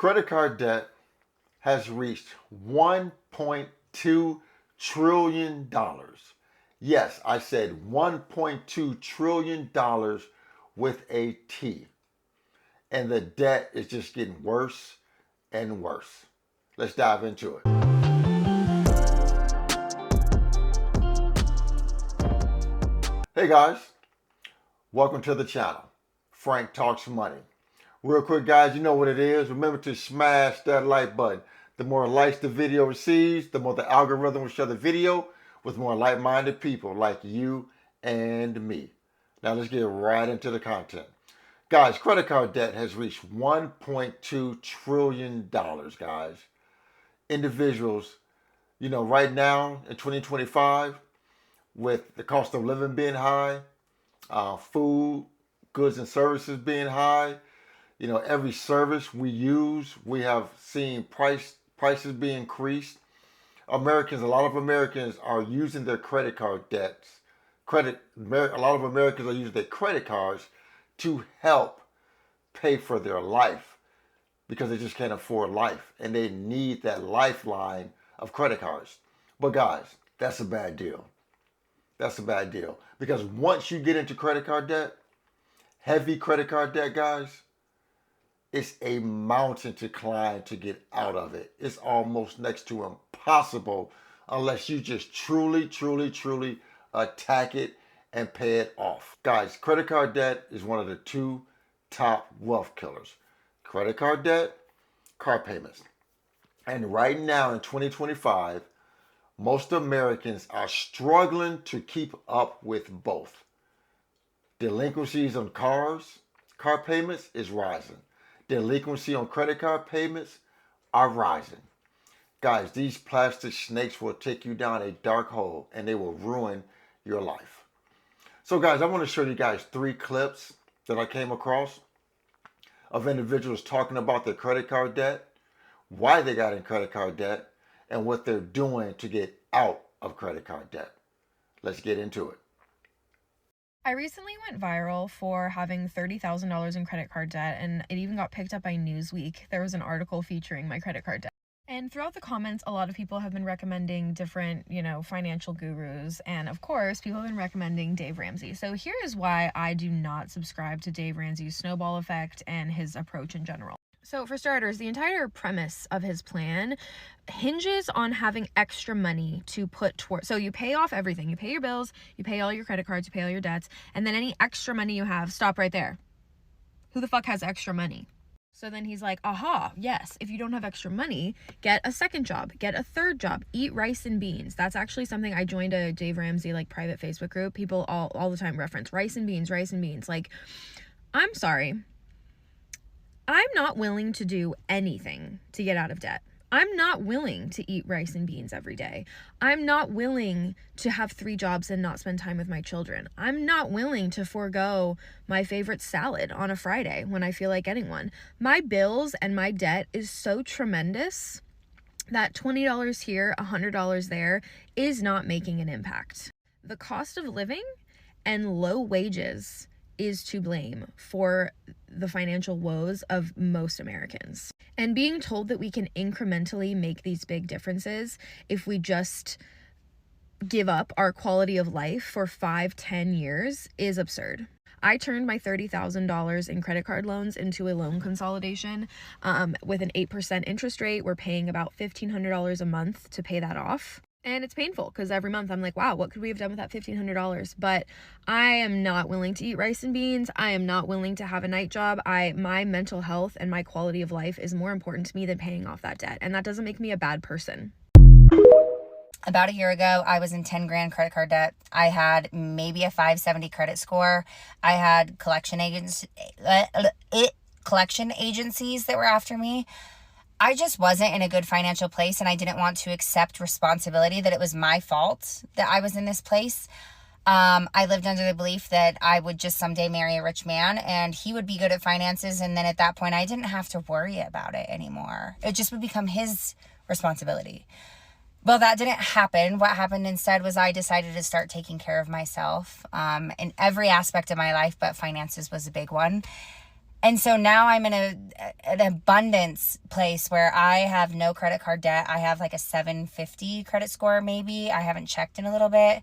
Credit card debt has reached $1.2 trillion. Yes, I said $1.2 trillion with a T. And the debt is just getting worse and worse. Let's dive into it. Hey guys, welcome to the channel. Frank Talks Money. Real quick guys, you know what it is. Remember to smash that like button. The more likes the video receives, the more the algorithm will show the video with more like-minded people like you and me. Now let's get right into the content. Guys, credit card debt has reached $1.2 trillion, guys. Individuals, right now in 2025, with the cost of living being high, food, goods and services being high, every service we use, we have seen prices being increased. A lot of Americans are using their credit card debts. A lot of Americans are using their credit cards to help pay for their life because they just can't afford life and they need that lifeline of credit cards. But guys, that's a bad deal. That's a bad deal because once you get into credit card debt, heavy credit card debt, guys, it's a mountain to climb to get out of it. It's almost next to impossible unless you just truly attack it and pay it off. Guys, credit card debt is one of the two top wealth killers. Credit card debt, car payments. And right now in 2025, most Americans are struggling to keep up with both. Delinquencies on car payments is rising. Delinquency on credit card payments are rising. Guys, these plastic snakes will take you down a dark hole and they will ruin your life. So guys, I want to show you guys 3 clips that I came across of individuals talking about their credit card debt, why they got in credit card debt, and what they're doing to get out of credit card debt. Let's get into it. I recently went viral for having $30,000 in credit card debt, and it even got picked up by Newsweek. There was an article featuring my credit card debt. And throughout the comments, a lot of people have been recommending different, financial gurus. And of course, people have been recommending Dave Ramsey. So here is why I do not subscribe to Dave Ramsey's snowball effect and his approach in general. So for starters, the entire premise of his plan hinges on having extra money to put towards. So you pay off everything. You pay your bills, you pay all your credit cards, you pay all your debts, and then any extra money you have, stop right there. Who the fuck has extra money? So then he's like, aha, yes, if you don't have extra money, get a second job, get a third job, eat rice and beans. That's actually something I joined a Dave Ramsey private Facebook group. People all the time reference rice and beans. Like, I'm sorry. I'm not willing to do anything to get out of debt. I'm not willing to eat rice and beans every day. I'm not willing to have 3 jobs and not spend time with my children. I'm not willing to forego my favorite salad on a Friday when I feel like getting one. My bills and my debt is so tremendous that $20 here, $100 there is not making an impact. The cost of living and low wages is to blame for the financial woes of most Americans. And being told that we can incrementally make these big differences if we just give up our quality of life for 5-10 years is absurd. I turned my $30,000 in credit card loans into a loan consolidation with an 8% interest rate. We're paying about $1,500 a month to pay that off. And it's painful because every month I'm like, wow, what could we have done with that $1,500? But I am not willing to eat rice and beans. I am not willing to have a night job. My mental health and my quality of life is more important to me than paying off that debt. And that doesn't make me a bad person. About a year ago, I was in 10 grand credit card debt. I had maybe a 570 credit score. I had collection agencies that were after me. I just wasn't in a good financial place, and I didn't want to accept responsibility that it was my fault that I was in this place. I lived under the belief that I would just someday marry a rich man and he would be good at finances, and then at that point I didn't have to worry about it anymore. It just would become his responsibility. Well, that didn't happen. What happened instead was I decided to start taking care of myself in every aspect of my life, but finances was a big one. And so now I'm in an abundance place where I have no credit card debt. I have like a 750 credit score, maybe. I haven't checked in a little bit.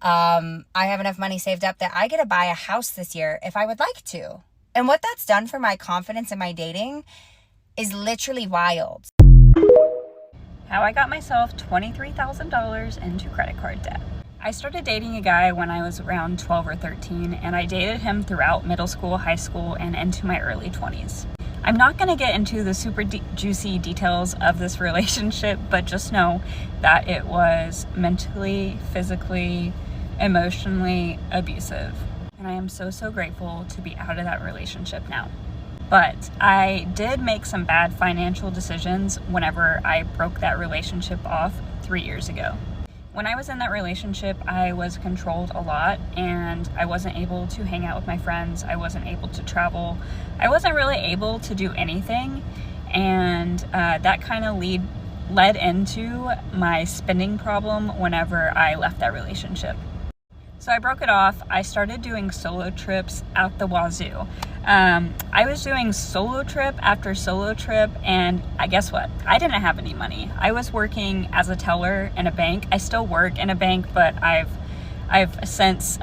I have enough money saved up that I get to buy a house this year if I would like to. And what that's done for my confidence in my dating is literally wild. How I got myself $23,000 into credit card debt. I started dating a guy when I was around 12 or 13, and I dated him throughout middle school, high school, and into my early 20s. I'm not going to get into the super juicy details of this relationship, but just know that it was mentally, physically, emotionally abusive. And I am so, so grateful to be out of that relationship now. But I did make some bad financial decisions whenever I broke that relationship off 3 years ago. When I was in that relationship, I was controlled a lot, and I wasn't able to hang out with my friends. I wasn't able to travel. I wasn't really able to do anything, and that kind of led into my spending problem whenever I left that relationship. So I broke it off. I started doing solo trips out the wazoo. I was doing solo trip after solo trip, and guess what? I didn't have any money. I was working as a teller in a bank. I still work in a bank, but I've since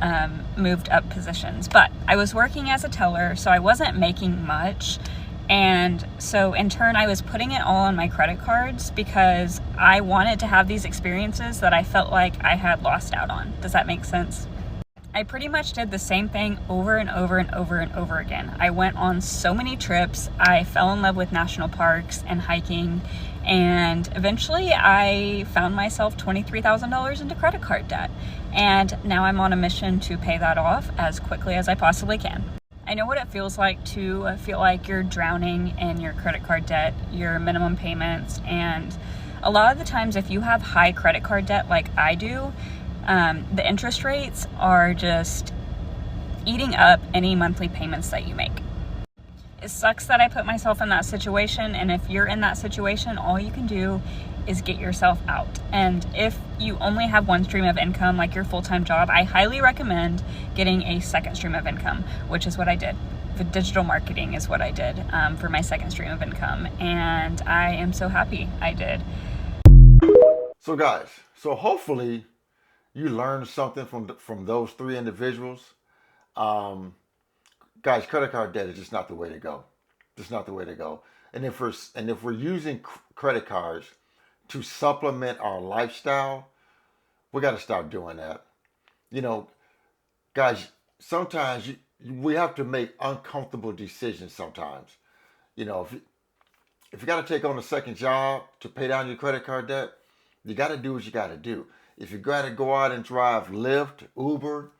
moved up positions. But I was working as a teller, so I wasn't making much. And so in turn, I was putting it all on my credit cards because I wanted to have these experiences that I felt like I had lost out on. Does that make sense? I pretty much did the same thing over and over and over and over again. I went on so many trips. I fell in love with national parks and hiking. And eventually I found myself $23,000 into credit card debt. And now I'm on a mission to pay that off as quickly as I possibly can. I know what it feels like to feel like you're drowning in your credit card debt, your minimum payments, and a lot of the times if you have high credit card debt like I do, the interest rates are just eating up any monthly payments that you make. It sucks that I put myself in that situation, and if you're in that situation, all you can do is get yourself out. And if you only have one stream of income, like your full-time job, I highly recommend getting a second stream of income, which is what I did. The digital marketing is what I did for my second stream of income, and I am so happy I did. So guys, hopefully you learned something from those three individuals. Guys, credit card debt is just not the way to go. Just not the way to go. And if we're using credit cards to supplement our lifestyle, we got to stop doing that. You know, guys, sometimes we have to make uncomfortable decisions sometimes. You know, if you got to take on a second job to pay down your credit card debt, you got to do what you got to do. If you got to go out and drive Lyft, Uber,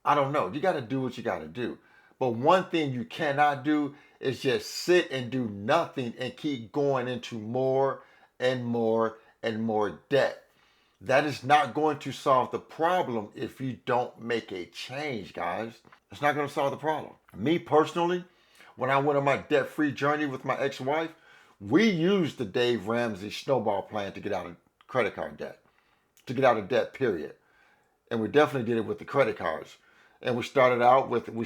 I don't know. You got to do what you got to do. But one thing you cannot do is just sit and do nothing and keep going into more and more and more debt. That is not going to solve the problem if you don't make a change, guys. It's not going to solve the problem. Me personally, when I went on my debt-free journey with my ex-wife, we used the Dave Ramsey snowball plan to get out of credit card debt, to get out of debt, period. And we definitely did it with the credit cards. And we started with the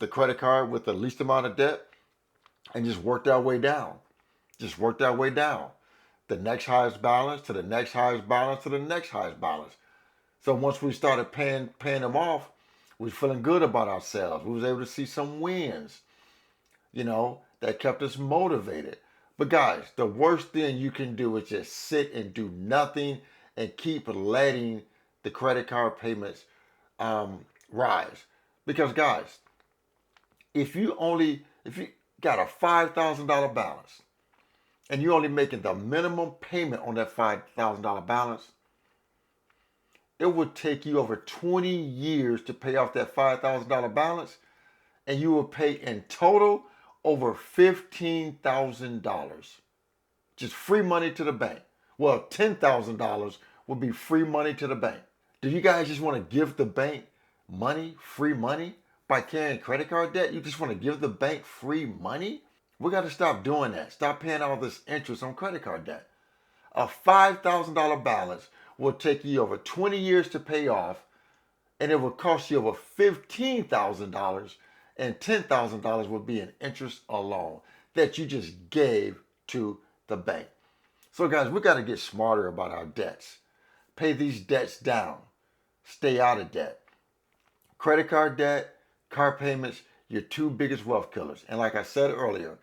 credit card with the least amount of debt and just worked our way down. Just worked our way down. The next highest balance to the next highest balance to the next highest balance. So once we started paying them off, we was feeling good about ourselves. We was able to see some wins, you know, that kept us motivated. But guys, the worst thing you can do is just sit and do nothing and keep letting the credit card payments rise. Because guys, if you got a $5,000 balance and you're only making the minimum payment on that $5,000 balance, it would take you over 20 years to pay off that $5,000 balance, and you will pay in total over $15,000. Just free money to the bank. Well, $10,000 would be free money to the bank. Do you guys just want to give the bank money, free money, by carrying credit card debt? You just want to give the bank free money? We got to stop doing that. Stop paying all this interest on credit card debt. A $5,000 balance will take you over 20 years to pay off, and it will cost you over $15,000 and $10,000 would be in interest alone that you just gave to the bank. So guys, we got to get smarter about our debts. Pay these debts down. Stay out of debt. Credit card debt, car payments, your two biggest wealth killers. And like I said earlier,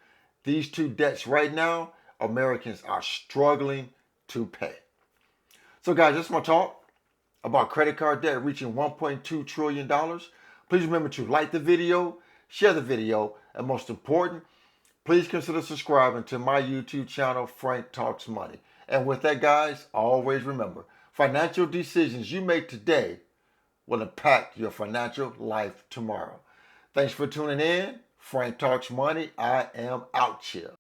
these two debts right now, Americans are struggling to pay. So guys, that's my talk about credit card debt reaching $1.2 trillion. Please remember to like the video, share the video, and most important, please consider subscribing to my YouTube channel, Frank Talks Money. And with that, guys, always remember, financial decisions you make today will impact your financial life tomorrow. Thanks for tuning in. Frank Talks Money. I am out here.